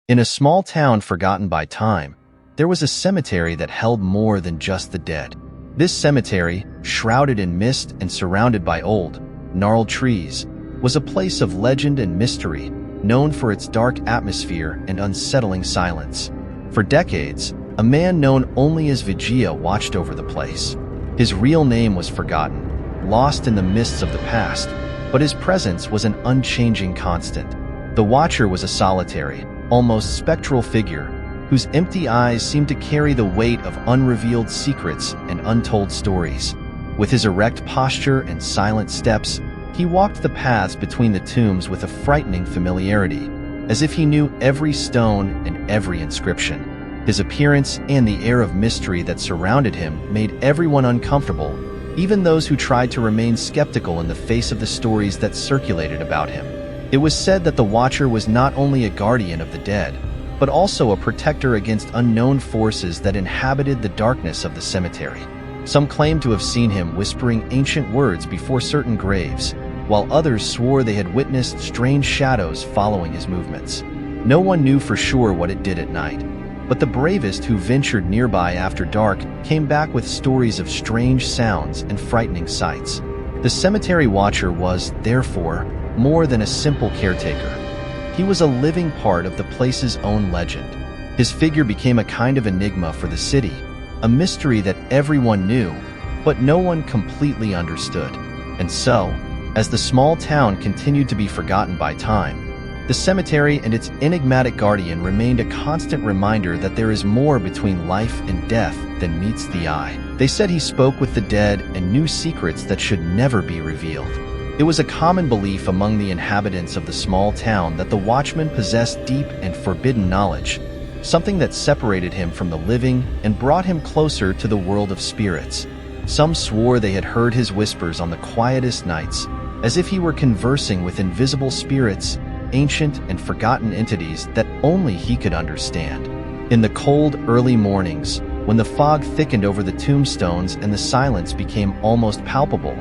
In a small town forgotten by time, there was a cemetery that held more than just the dead. This cemetery, shrouded in mist and surrounded by old, gnarled trees, was a place of legend and mystery, known for its dark atmosphere and unsettling silence. For decades, a man known only as Vigia watched over the place. His real name was forgotten, lost in the mists of the past, but his presence was an unchanging constant. The Watcher was a solitary, almost spectral figure, whose empty eyes seemed to carry the weight of unrevealed secrets and untold stories. With his erect posture and silent steps, he walked the paths between the tombs with a frightening familiarity, as if he knew every stone and every inscription. His appearance and the air of mystery that surrounded him made everyone uncomfortable, even those who tried to remain skeptical in the face of the stories that circulated about him. It was said that the Watcher was not only a guardian of the dead, but also a protector against unknown forces that inhabited the darkness of the cemetery. Some claimed to have seen him whispering ancient words before certain graves, while others swore they had witnessed strange shadows following his movements. No one knew for sure what it did at night, but the bravest who ventured nearby after dark came back with stories of strange sounds and frightening sights. The cemetery watcher was, therefore, more than a simple caretaker. He was a living part of the place's own legend. His figure became a kind of enigma for the city, a mystery that everyone knew, but no one completely understood. And so, as the small town continued to be forgotten by time, the cemetery and its enigmatic guardian remained a constant reminder that there is more between life and death than meets the eye. They said he spoke with the dead and knew secrets that should never be revealed. It was a common belief among the inhabitants of the small town that the Watchman possessed deep and forbidden knowledge, something that separated him from the living and brought him closer to the world of spirits. Some swore they had heard his whispers on the quietest nights, as if he were conversing with invisible spirits, ancient and forgotten entities that only he could understand. In the cold, early mornings, when the fog thickened over the tombstones and the silence became almost palpable,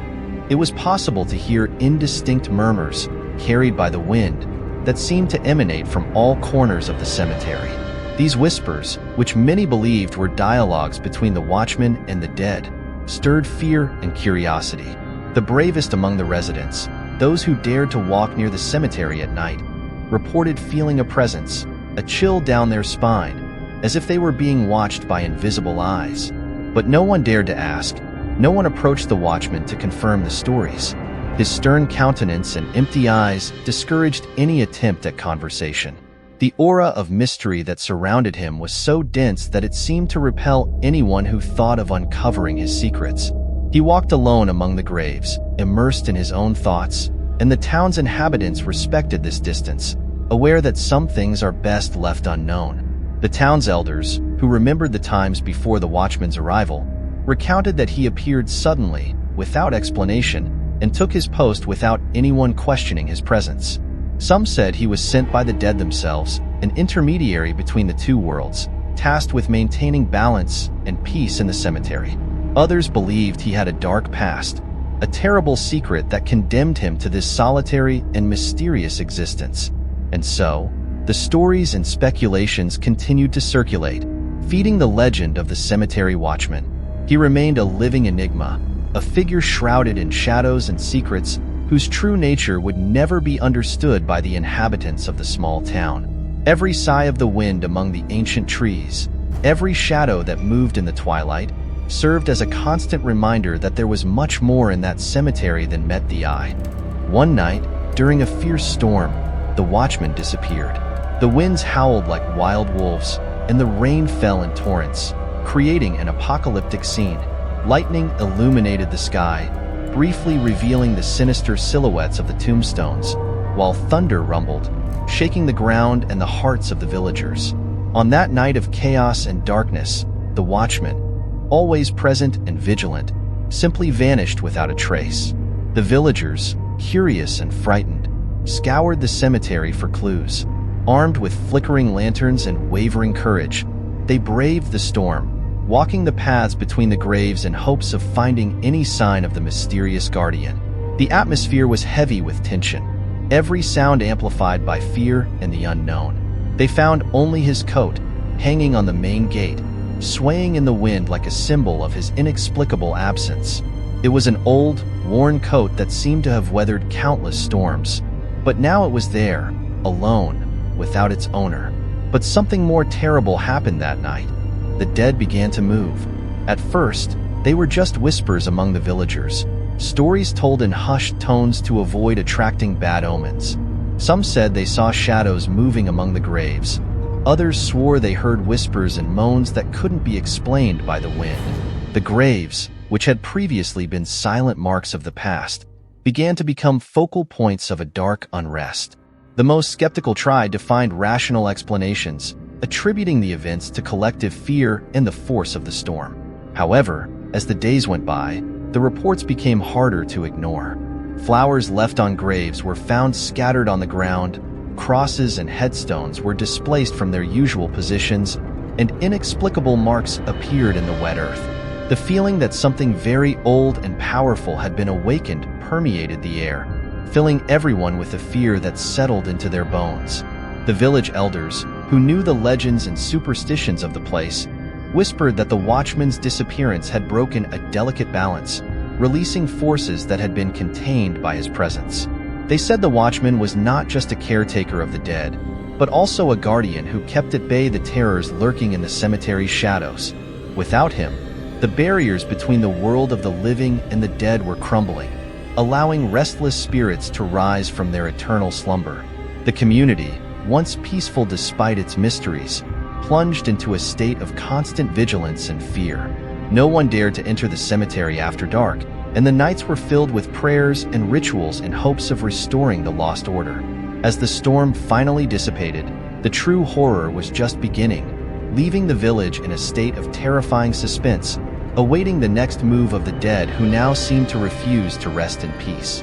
it was possible to hear indistinct murmurs, carried by the wind, that seemed to emanate from all corners of the cemetery. These whispers, which many believed were dialogues between the Watchman and the dead, stirred fear and curiosity. The bravest among the residents, those who dared to walk near the cemetery at night, reported feeling a presence, a chill down their spine, as if they were being watched by invisible eyes. But no one dared to ask. No one approached the Watchman to confirm the stories. His stern countenance and empty eyes discouraged any attempt at conversation. The aura of mystery that surrounded him was so dense that it seemed to repel anyone who thought of uncovering his secrets. He walked alone among the graves, immersed in his own thoughts, and the town's inhabitants respected this distance, aware that some things are best left unknown. The town's elders, who remembered the times before the Watchman's arrival, recounted that he appeared suddenly, without explanation, and took his post without anyone questioning his presence. Some said he was sent by the dead themselves, an intermediary between the two worlds, tasked with maintaining balance and peace in the cemetery. Others believed he had a dark past, a terrible secret that condemned him to this solitary and mysterious existence. And so, the stories and speculations continued to circulate, feeding the legend of the cemetery watchman. He remained a living enigma, a figure shrouded in shadows and secrets whose true nature would never be understood by the inhabitants of the small town. Every sigh of the wind among the ancient trees, every shadow that moved in the twilight, served as a constant reminder that there was much more in that cemetery than met the eye. One night, during a fierce storm, the watchman disappeared. The winds howled like wild wolves, and the rain fell in torrents, creating an apocalyptic scene. Lightning illuminated the sky, briefly revealing the sinister silhouettes of the tombstones, while thunder rumbled, shaking the ground and the hearts of the villagers. On that night of chaos and darkness, the watchman, always present and vigilant, simply vanished without a trace. The villagers, curious and frightened, scoured the cemetery for clues. Armed with flickering lanterns and wavering courage, they braved the storm, walking the paths between the graves in hopes of finding any sign of the mysterious guardian. The atmosphere was heavy with tension, every sound amplified by fear and the unknown. They found only his coat, hanging on the main gate, swaying in the wind like a symbol of his inexplicable absence. It was an old, worn coat that seemed to have weathered countless storms. But now it was there, alone, without its owner. But something more terrible happened that night. The dead began to move. At first, they were just whispers among the villagers, stories told in hushed tones to avoid attracting bad omens. Some said they saw shadows moving among the graves. Others swore they heard whispers and moans that couldn't be explained by the wind. The graves, which had previously been silent marks of the past, began to become focal points of a dark unrest. The most skeptical tried to find rational explanations, attributing the events to collective fear and the force of the storm. However, as the days went by, the reports became harder to ignore. Flowers left on graves were found scattered on the ground, crosses and headstones were displaced from their usual positions, and inexplicable marks appeared in the wet earth. The feeling that something very old and powerful had been awakened permeated the air, filling everyone with a fear that settled into their bones. The village elders, who knew the legends and superstitions of the place, whispered that the watchman's disappearance had broken a delicate balance, releasing forces that had been contained by his presence. They said the watchman was not just a caretaker of the dead, but also a guardian who kept at bay the terrors lurking in the cemetery's shadows. Without him, the barriers between the world of the living and the dead were crumbling, allowing restless spirits to rise from their eternal slumber. The community, once peaceful despite its mysteries, plunged into a state of constant vigilance and fear. No one dared to enter the cemetery after dark, and the nights were filled with prayers and rituals in hopes of restoring the lost order. As the storm finally dissipated, the true horror was just beginning, leaving the village in a state of terrifying suspense, awaiting the next move of the dead who now seemed to refuse to rest in peace.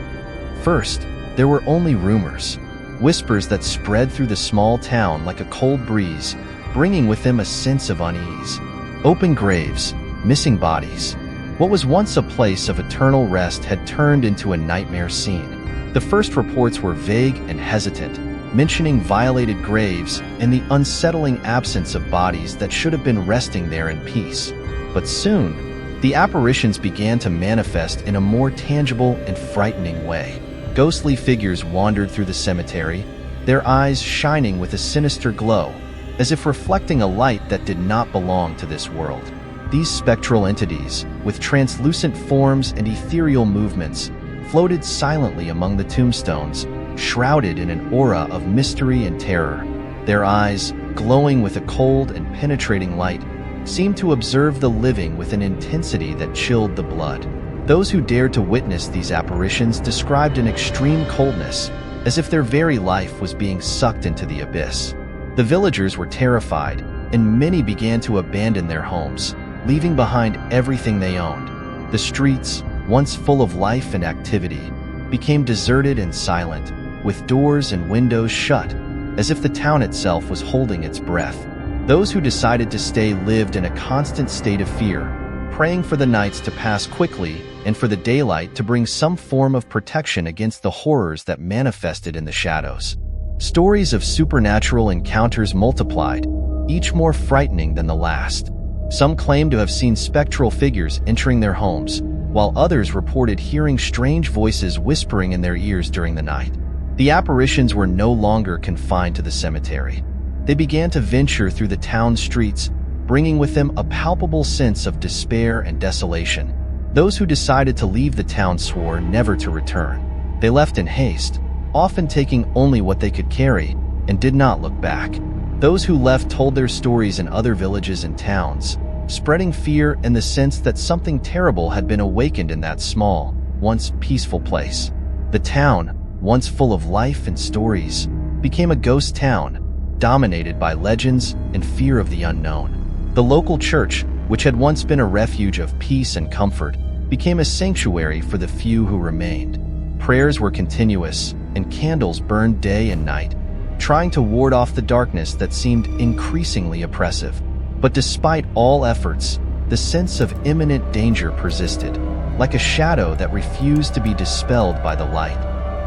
First, there were only rumors, whispers that spread through the small town like a cold breeze, bringing with them a sense of unease. Open graves, missing bodies. What was once a place of eternal rest had turned into a nightmare scene. The first reports were vague and hesitant, mentioning violated graves and the unsettling absence of bodies that should have been resting there in peace. But soon, the apparitions began to manifest in a more tangible and frightening way. Ghostly figures wandered through the cemetery, their eyes shining with a sinister glow, as if reflecting a light that did not belong to this world. These spectral entities, with translucent forms and ethereal movements, floated silently among the tombstones, shrouded in an aura of mystery and terror. Their eyes, glowing with a cold and penetrating light, seemed to observe the living with an intensity that chilled the blood. Those who dared to witness these apparitions described an extreme coldness, as if their very life was being sucked into the abyss. The villagers were terrified, and many began to abandon their homes, leaving behind everything they owned. The streets, once full of life and activity, became deserted and silent, with doors and windows shut, as if the town itself was holding its breath. Those who decided to stay lived in a constant state of fear, praying for the nights to pass quickly and for the daylight to bring some form of protection against the horrors that manifested in the shadows. Stories of supernatural encounters multiplied, each more frightening than the last. Some claimed to have seen spectral figures entering their homes, while others reported hearing strange voices whispering in their ears during the night. The apparitions were no longer confined to the cemetery. They began to venture through the town streets, bringing with them a palpable sense of despair and desolation. Those who decided to leave the town swore never to return. They left in haste, often taking only what they could carry, and did not look back. Those who left told their stories in other villages and towns, spreading fear and the sense that something terrible had been awakened in that small, once peaceful place. The town, once full of life and stories, became a ghost town, dominated by legends and fear of the unknown. The local church, which had once been a refuge of peace and comfort, became a sanctuary for the few who remained. Prayers were continuous, and candles burned day and night, trying to ward off the darkness that seemed increasingly oppressive. But despite all efforts, the sense of imminent danger persisted, like a shadow that refused to be dispelled by the light.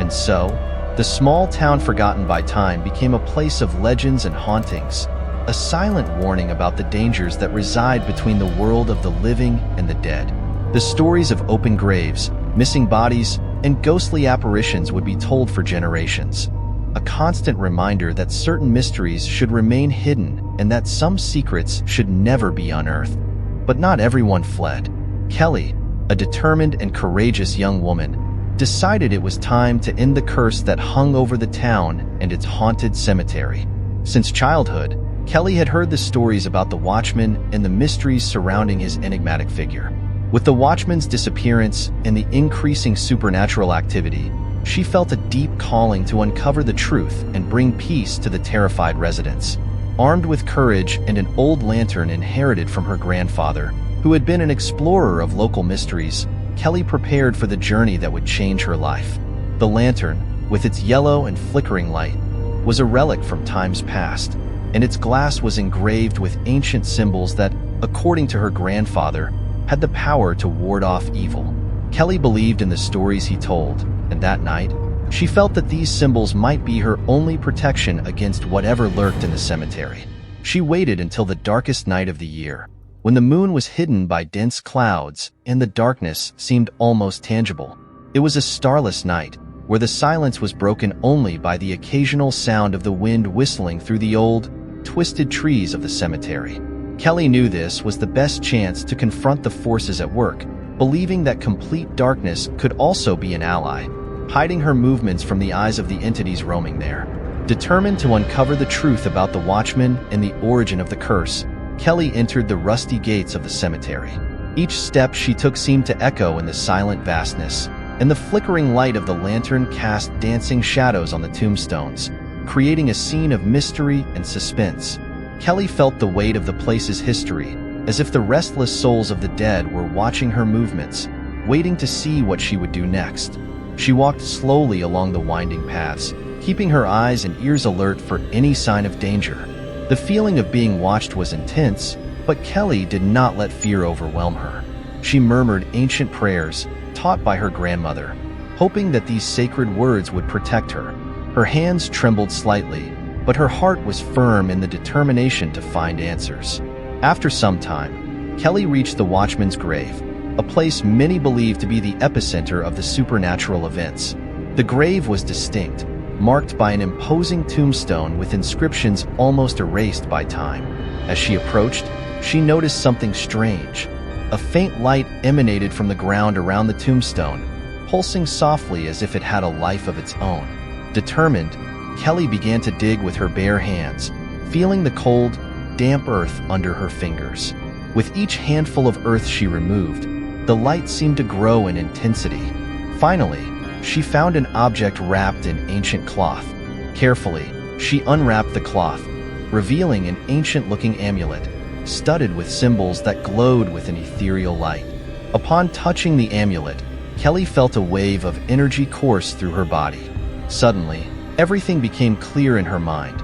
And so, The small town forgotten by time became a place of legends and hauntings, a silent warning about the dangers that reside between the world of the living and the dead. The stories of open graves, missing bodies, and ghostly apparitions would be told for generations, a constant reminder that certain mysteries should remain hidden and that some secrets should never be unearthed. But not everyone fled. Kelly, a determined and courageous young woman, decided it was time to end the curse that hung over the town and its haunted cemetery. Since childhood, Kelly had heard the stories about the Watchman and the mysteries surrounding his enigmatic figure. With the Watchman's disappearance and the increasing supernatural activity, she felt a deep calling to uncover the truth and bring peace to the terrified residents. Armed with courage and an old lantern inherited from her grandfather, who had been an explorer of local mysteries, Kelly prepared for the journey that would change her life. The lantern, with its yellow and flickering light, was a relic from times past, and its glass was engraved with ancient symbols that, according to her grandfather, had the power to ward off evil. Kelly believed in the stories he told, and that night, she felt that these symbols might be her only protection against whatever lurked in the cemetery. She waited until the darkest night of the year, when the moon was hidden by dense clouds and the darkness seemed almost tangible. It was a starless night, where the silence was broken only by the occasional sound of the wind whistling through the old, twisted trees of the cemetery. Kelly knew this was the best chance to confront the forces at work, believing that complete darkness could also be an ally, hiding her movements from the eyes of the entities roaming there. Determined to uncover the truth about the Watchman and the origin of the curse, Kelly entered the rusty gates of the cemetery. Each step she took seemed to echo in the silent vastness, and the flickering light of the lantern cast dancing shadows on the tombstones, creating a scene of mystery and suspense. Kelly felt the weight of the place's history, as if the restless souls of the dead were watching her movements, waiting to see what she would do next. She walked slowly along the winding paths, keeping her eyes and ears alert for any sign of danger. The feeling of being watched was intense, but Kelly did not let fear overwhelm her. She murmured ancient prayers, taught by her grandmother, hoping that these sacred words would protect her. Her hands trembled slightly, but her heart was firm in the determination to find answers. After some time, Kelly reached the Watchman's grave, a place many believed to be the epicenter of the supernatural events. The grave was distinct, marked by an imposing tombstone with inscriptions almost erased by time. As she approached, she noticed something strange. A faint light emanated from the ground around the tombstone, pulsing softly as if it had a life of its own. Determined, Kelly began to dig with her bare hands, feeling the cold, damp earth under her fingers. With each handful of earth she removed, the light seemed to grow in intensity. Finally, she found an object wrapped in ancient cloth. Carefully, she unwrapped the cloth, revealing an ancient-looking amulet, studded with symbols that glowed with an ethereal light. Upon touching the amulet, Kelly felt a wave of energy course through her body. Suddenly, everything became clear in her mind.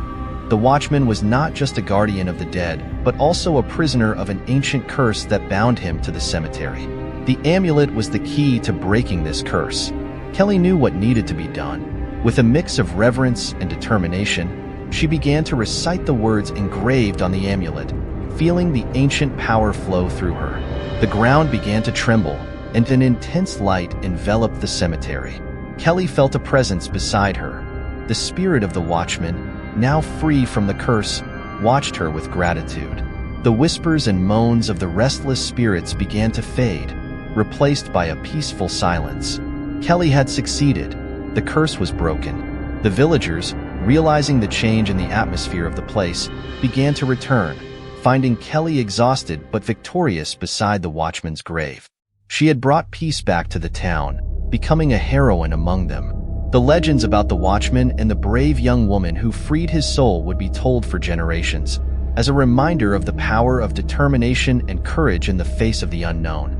The Watchman was not just a guardian of the dead, but also a prisoner of an ancient curse that bound him to the cemetery. The amulet was the key to breaking this curse. Kelly knew what needed to be done. With a mix of reverence and determination, she began to recite the words engraved on the amulet, feeling the ancient power flow through her. The ground began to tremble, and an intense light enveloped the cemetery. Kelly felt a presence beside her. The spirit of the Watchman, now free from the curse, watched her with gratitude. The whispers and moans of the restless spirits began to fade, replaced by a peaceful silence. Kelly had succeeded. The curse was broken. The villagers, realizing the change in the atmosphere of the place, began to return, finding Kelly exhausted but victorious beside the Watchman's grave. She had brought peace back to the town, becoming a heroine among them. The legends about the Watchman and the brave young woman who freed his soul would be told for generations, as a reminder of the power of determination and courage in the face of the unknown.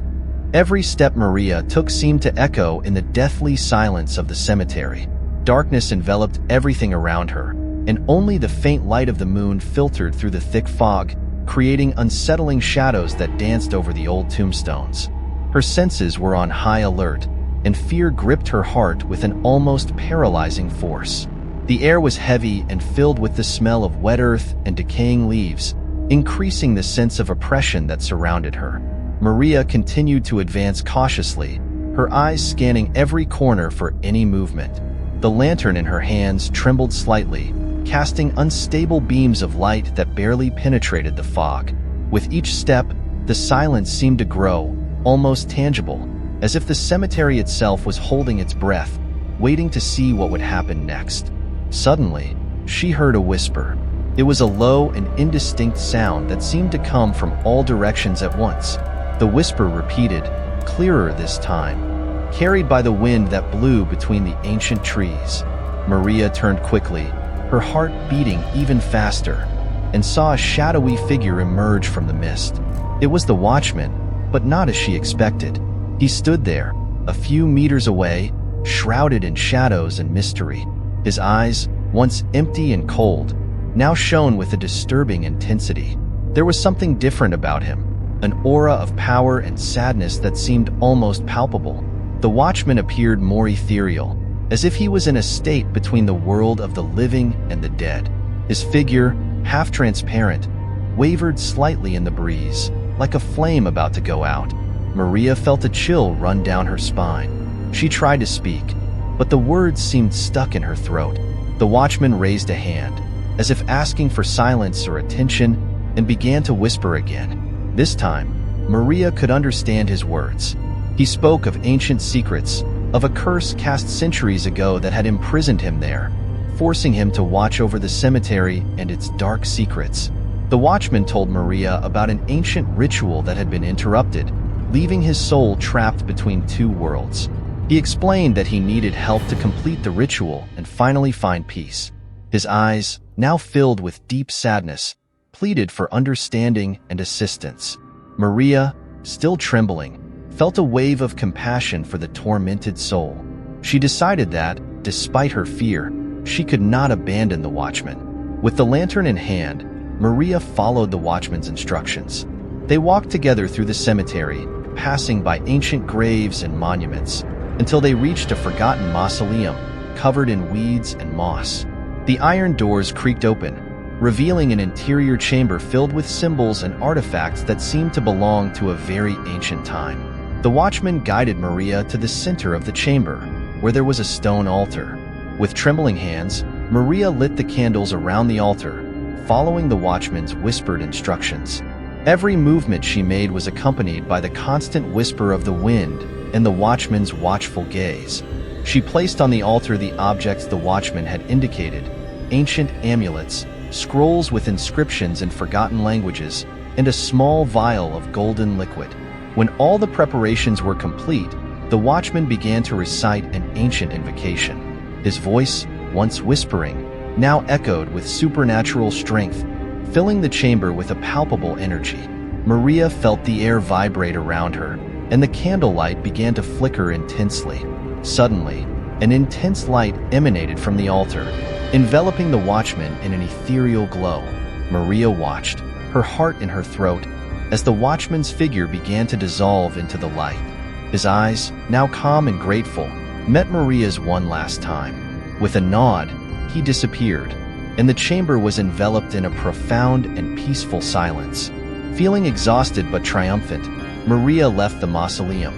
Every step Maria took seemed to echo in the deathly silence of the cemetery. Darkness enveloped everything around her, and only the faint light of the moon filtered through the thick fog, creating unsettling shadows that danced over the old tombstones. Her senses were on high alert, and fear gripped her heart with an almost paralyzing force. The air was heavy and filled with the smell of wet earth and decaying leaves, increasing the sense of oppression that surrounded her. Maria continued to advance cautiously, her eyes scanning every corner for any movement. The lantern in her hands trembled slightly, casting unstable beams of light that barely penetrated the fog. With each step, the silence seemed to grow, almost tangible, as if the cemetery itself was holding its breath, waiting to see what would happen next. Suddenly, she heard a whisper. It was a low and indistinct sound that seemed to come from all directions at once. The whisper repeated, clearer this time, carried by the wind that blew between the ancient trees. Maria turned quickly, her heart beating even faster, and saw a shadowy figure emerge from the mist. It was the watchman, but not as she expected. He stood there, a few meters away, shrouded in shadows and mystery. His eyes, once empty and cold, now shone with a disturbing intensity. There was something different about him, an aura of power and sadness that seemed almost palpable. The watchman appeared more ethereal, as if he was in a state between the world of the living and the dead. His figure, half transparent, wavered slightly in the breeze, like a flame about to go out. Maria felt a chill run down her spine. She tried to speak, but the words seemed stuck in her throat. The watchman raised a hand, as if asking for silence or attention, and began to whisper again. This time, Maria could understand his words. He spoke of ancient secrets, of a curse cast centuries ago that had imprisoned him there, forcing him to watch over the cemetery and its dark secrets. The watchman told Maria about an ancient ritual that had been interrupted, leaving his soul trapped between two worlds. He explained that he needed help to complete the ritual and finally find peace. His eyes, now filled with deep sadness, pleaded for understanding and assistance. Maria, still trembling, felt a wave of compassion for the tormented soul. She decided that, despite her fear, she could not abandon the watchman. With the lantern in hand, Maria followed the watchman's instructions. They walked together through the cemetery, passing by ancient graves and monuments, until they reached a forgotten mausoleum covered in weeds and moss. The iron doors creaked open, revealing an interior chamber filled with symbols and artifacts that seemed to belong to a very ancient time. The watchman guided Maria to the center of the chamber, where there was a stone altar. With trembling hands, Maria lit the candles around the altar, following the watchman's whispered instructions. Every movement she made was accompanied by the constant whisper of the wind and the watchman's watchful gaze. She placed on the altar the objects the watchman had indicated: ancient amulets, scrolls with inscriptions in forgotten languages, and a small vial of golden liquid. When all the preparations were complete, the watchman began to recite an ancient invocation. His voice, once whispering, now echoed with supernatural strength, filling the chamber with a palpable energy. Maria felt the air vibrate around her, and the candlelight began to flicker intensely. Suddenly, an intense light emanated from the altar, enveloping the watchman in an ethereal glow. Maria watched, her heart in her throat, as the watchman's figure began to dissolve into the light. His eyes, now calm and grateful, met Maria's one last time. With a nod, he disappeared, and the chamber was enveloped in a profound and peaceful silence. Feeling exhausted but triumphant, Maria left the mausoleum,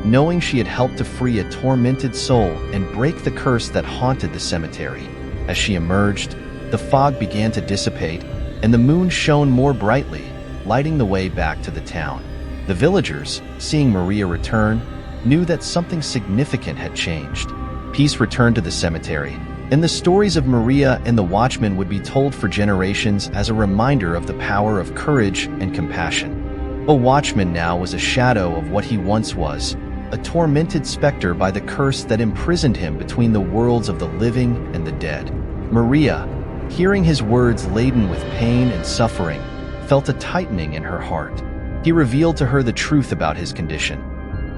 knowing she had helped to free a tormented soul and break the curse that haunted the cemetery. As she emerged, the fog began to dissipate, and the moon shone more brightly, lighting the way back to the town. The villagers, seeing Maria return, knew that something significant had changed. Peace returned to the cemetery, and the stories of Maria and the watchman would be told for generations as a reminder of the power of courage and compassion. A watchman now was a shadow of what he once was, a tormented specter by the curse that imprisoned him between the worlds of the living and the dead. Maria, hearing his words laden with pain and suffering, felt a tightening in her heart. He revealed to her the truth about his condition.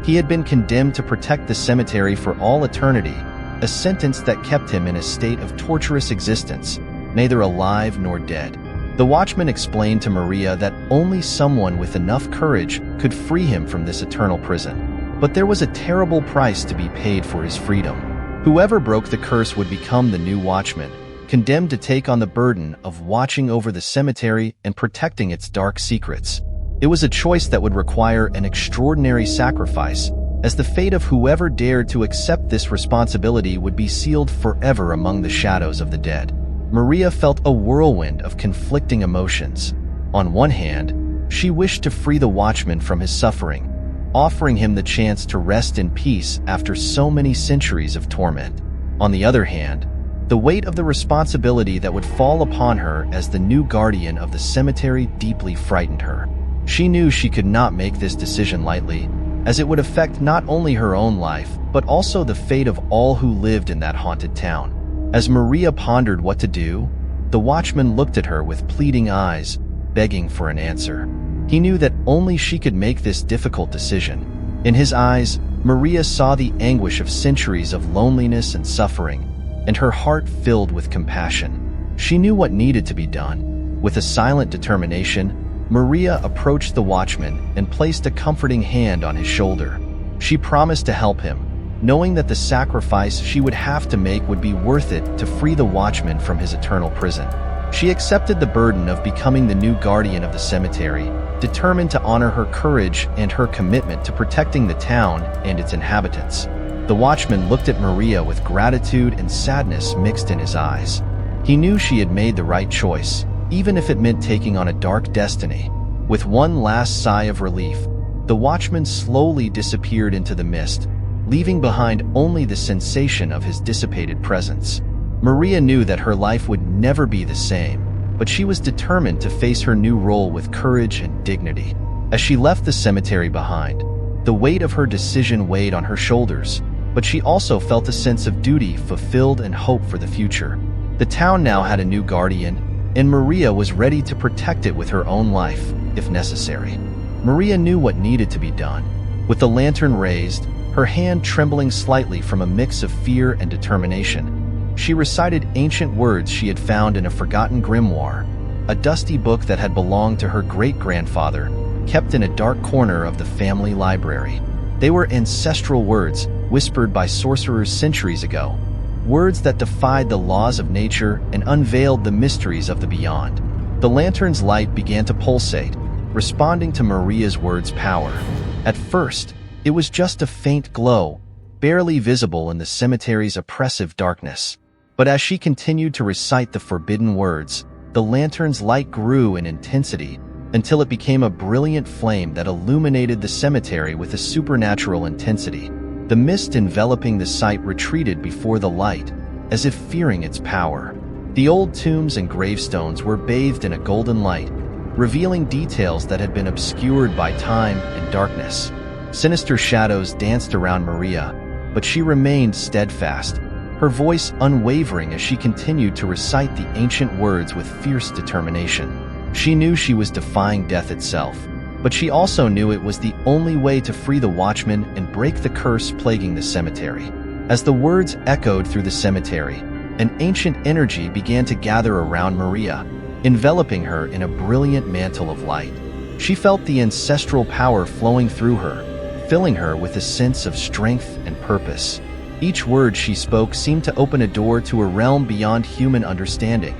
He had been condemned to protect the cemetery for all eternity, a sentence that kept him in a state of torturous existence, neither alive nor dead. The watchman explained to Maria that only someone with enough courage could free him from this eternal prison. But there was a terrible price to be paid for his freedom. Whoever broke the curse would become the new watchman, condemned to take on the burden of watching over the cemetery and protecting its dark secrets. It was a choice that would require an extraordinary sacrifice, as the fate of whoever dared to accept this responsibility would be sealed forever among the shadows of the dead. Maria felt a whirlwind of conflicting emotions. On one hand, she wished to free the watchman from his suffering, offering him the chance to rest in peace after so many centuries of torment. On the other hand, the weight of the responsibility that would fall upon her as the new guardian of the cemetery deeply frightened her. She knew she could not make this decision lightly, as it would affect not only her own life, but also the fate of all who lived in that haunted town. As Maria pondered what to do, the watchman looked at her with pleading eyes, begging for an answer. He knew that only she could make this difficult decision. In his eyes, Maria saw the anguish of centuries of loneliness and suffering, and her heart filled with compassion. She knew what needed to be done. With a silent determination, Maria approached the watchman and placed a comforting hand on his shoulder. She promised to help him, knowing that the sacrifice she would have to make would be worth it to free the watchman from his eternal prison. She accepted the burden of becoming the new guardian of the cemetery, determined to honor her courage and her commitment to protecting the town and its inhabitants. The watchman looked at Maria with gratitude and sadness mixed in his eyes. He knew she had made the right choice, even if it meant taking on a dark destiny. With one last sigh of relief, the watchman slowly disappeared into the mist, leaving behind only the sensation of his dissipated presence. Maria knew that her life would never be the same, but she was determined to face her new role with courage and dignity. As she left the cemetery behind, the weight of her decision weighed on her shoulders, but she also felt a sense of duty fulfilled and hope for the future. The town now had a new guardian, and Maria was ready to protect it with her own life, if necessary. Maria knew what needed to be done. With the lantern raised, her hand trembling slightly from a mix of fear and determination, she recited ancient words she had found in a forgotten grimoire, a dusty book that had belonged to her great-grandfather, kept in a dark corner of the family library. They were ancestral words, whispered by sorcerers centuries ago, words that defied the laws of nature and unveiled the mysteries of the beyond. The lantern's light began to pulsate, responding to Maria's words' power. At first, it was just a faint glow, barely visible in the cemetery's oppressive darkness. But as she continued to recite the forbidden words, the lantern's light grew in intensity until it became a brilliant flame that illuminated the cemetery with a supernatural intensity. The mist enveloping the site retreated before the light, as if fearing its power. The old tombs and gravestones were bathed in a golden light, revealing details that had been obscured by time and darkness. Sinister shadows danced around Maria, but she remained steadfast, her voice unwavering as she continued to recite the ancient words with fierce determination. She knew she was defying death itself, but she also knew it was the only way to free the watchman and break the curse plaguing the cemetery. As the words echoed through the cemetery, an ancient energy began to gather around Maria, enveloping her in a brilliant mantle of light. She felt the ancestral power flowing through her, filling her with a sense of strength and purpose. Each word she spoke seemed to open a door to a realm beyond human understanding,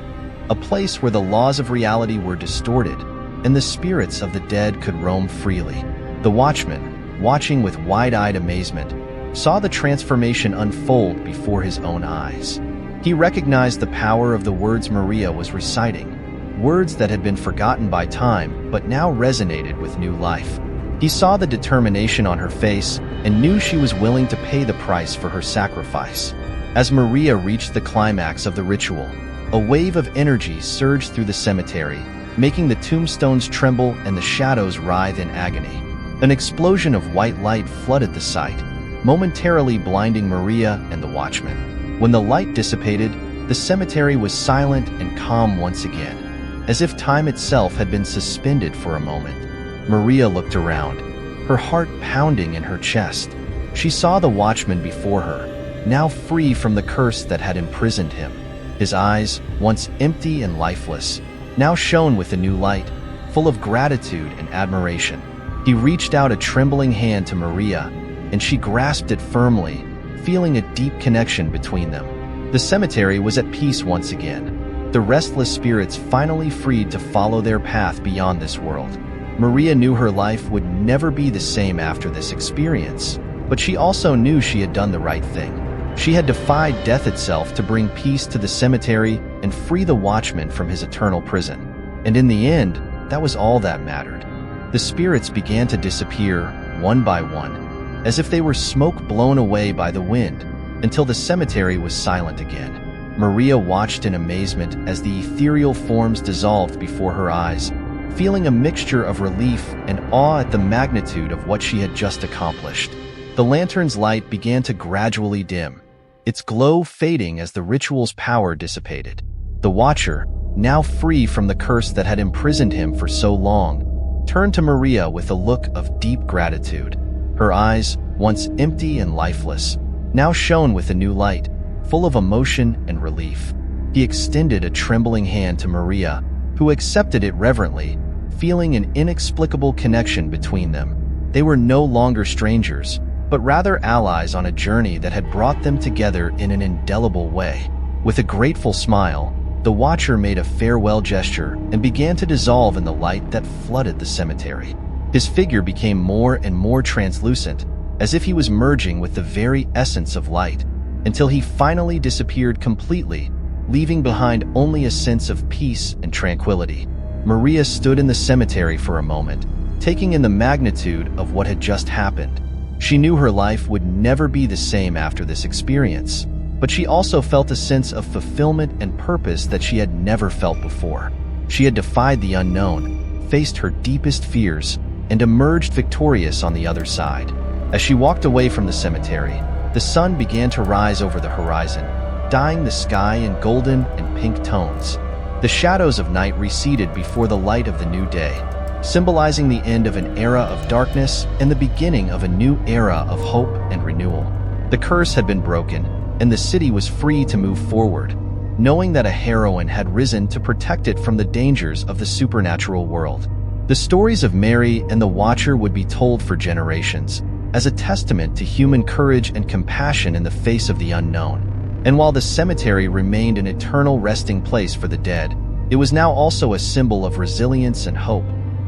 a place where the laws of reality were distorted and the spirits of the dead could roam freely. The watchman, watching with wide-eyed amazement, saw the transformation unfold before his own eyes. He recognized the power of the words Maria was reciting, words that had been forgotten by time but now resonated with new life. He saw the determination on her face and knew she was willing to pay the price for her sacrifice. As Maria reached the climax of the ritual, a wave of energy surged through the cemetery, making the tombstones tremble and the shadows writhe in agony. An explosion of white light flooded the site, momentarily blinding Maria and the watchman. When the light dissipated, the cemetery was silent and calm once again, as if time itself had been suspended for a moment. Maria looked around, her heart pounding in her chest. She saw the watchman before her, now free from the curse that had imprisoned him. His eyes, once empty and lifeless, now shone with a new light, full of gratitude and admiration. He reached out a trembling hand to Maria, and she grasped it firmly, feeling a deep connection between them. The cemetery was at peace once again, the restless spirits finally freed to follow their path beyond this world. Maria knew her life would never be the same after this experience, but she also knew she had done the right thing. She had defied death itself to bring peace to the cemetery and free the watchman from his eternal prison. And in the end, that was all that mattered. The spirits began to disappear, one by one, as if they were smoke blown away by the wind, until the cemetery was silent again. Maria watched in amazement as the ethereal forms dissolved before her eyes, feeling a mixture of relief and awe at the magnitude of what she had just accomplished. The lantern's light began to gradually dim, its glow fading as the ritual's power dissipated. The Watcher, now free from the curse that had imprisoned him for so long, turned to Maria with a look of deep gratitude. Her eyes, once empty and lifeless, now shone with a new light, full of emotion and relief. He extended a trembling hand to Maria, who accepted it reverently, feeling an inexplicable connection between them. They were no longer strangers, but rather allies on a journey that had brought them together in an indelible way. With a grateful smile, the Watcher made a farewell gesture and began to dissolve in the light that flooded the cemetery. His figure became more and more translucent, as if he was merging with the very essence of light, until he finally disappeared completely, leaving behind only a sense of peace and tranquility. Maria stood in the cemetery for a moment, taking in the magnitude of what had just happened. She knew her life would never be the same after this experience, but she also felt a sense of fulfillment and purpose that she had never felt before. She had defied the unknown, faced her deepest fears, and emerged victorious on the other side. As she walked away from the cemetery, the sun began to rise over the horizon, dyeing the sky in golden and pink tones. The shadows of night receded before the light of the new day, symbolizing the end of an era of darkness and the beginning of a new era of hope and renewal. The curse had been broken, and the city was free to move forward, knowing that a heroine had risen to protect it from the dangers of the supernatural world. The stories of Mary and the Watcher would be told for generations, as a testament to human courage and compassion in the face of the unknown. And while the cemetery remained an eternal resting place for the dead, it was now also a symbol of resilience and hope,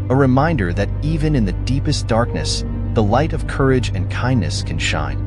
a reminder that even in the deepest darkness, the light of courage and kindness can shine.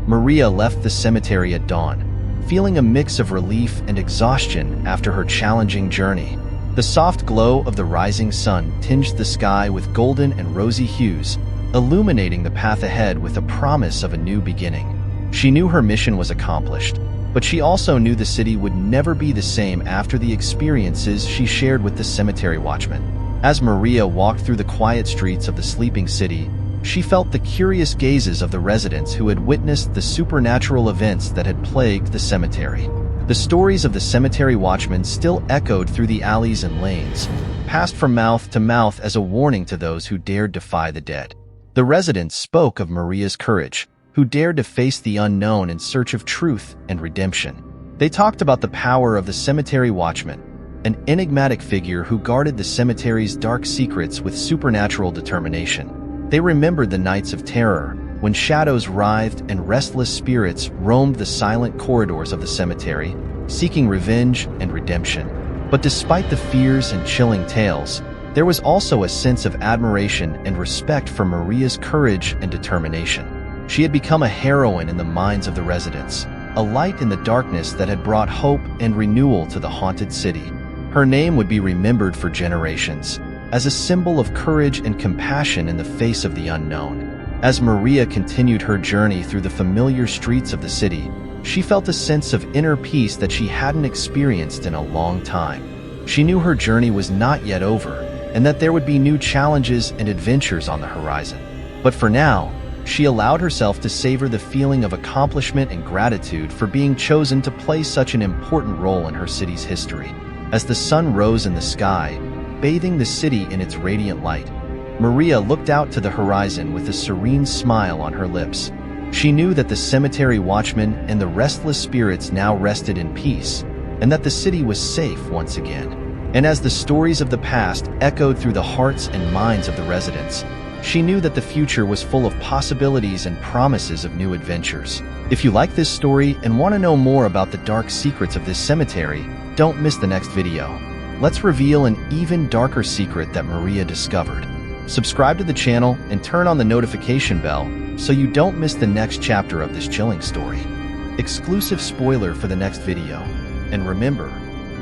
Maria left the cemetery at dawn, feeling a mix of relief and exhaustion after her challenging journey. The soft glow of the rising sun tinged the sky with golden and rosy hues, illuminating the path ahead with a promise of a new beginning. She knew her mission was accomplished, but she also knew the city would never be the same after the experiences she shared with the Cemetery Watchman. As Maria walked through the quiet streets of the sleeping city, she felt the curious gazes of the residents who had witnessed the supernatural events that had plagued the cemetery. The stories of the Cemetery Watchman still echoed through the alleys and lanes, passed from mouth to mouth as a warning to those who dared defy the dead. The residents spoke of Maria's courage, who dared to face the unknown in search of truth and redemption. They talked about the power of the Cemetery Watchman, an enigmatic figure who guarded the cemetery's dark secrets with supernatural determination. They remembered the nights of terror, when shadows writhed and restless spirits roamed the silent corridors of the cemetery, seeking revenge and redemption. But despite the fears and chilling tales, there was also a sense of admiration and respect for Maria's courage and determination. She had become a heroine in the minds of the residents, a light in the darkness that had brought hope and renewal to the haunted city. Her name would be remembered for generations, as a symbol of courage and compassion in the face of the unknown. As Maria continued her journey through the familiar streets of the city, she felt a sense of inner peace that she hadn't experienced in a long time. She knew her journey was not yet over, and that there would be new challenges and adventures on the horizon. But for now, she allowed herself to savor the feeling of accomplishment and gratitude for being chosen to play such an important role in her city's history. As the sun rose in the sky, bathing the city in its radiant light, Maria looked out to the horizon with a serene smile on her lips. She knew that the Cemetery Watchman and the restless spirits now rested in peace, and that the city was safe once again. And as the stories of the past echoed through the hearts and minds of the residents, She knew that the future was full of possibilities and promises of new adventures. If you like this story and want to know more about the dark secrets of this cemetery, don't miss the next video. Let's reveal an even darker secret that Maria discovered. Subscribe to the channel and turn on the notification bell so you don't miss the next chapter of this chilling story. Exclusive spoiler for the next video. And remember,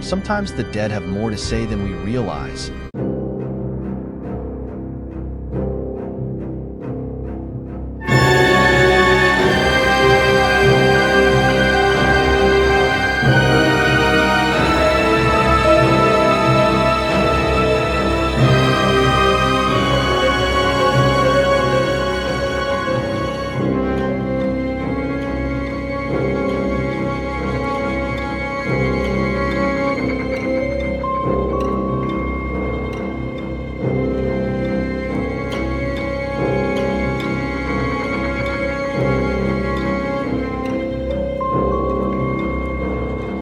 sometimes the dead have more to say than we realize.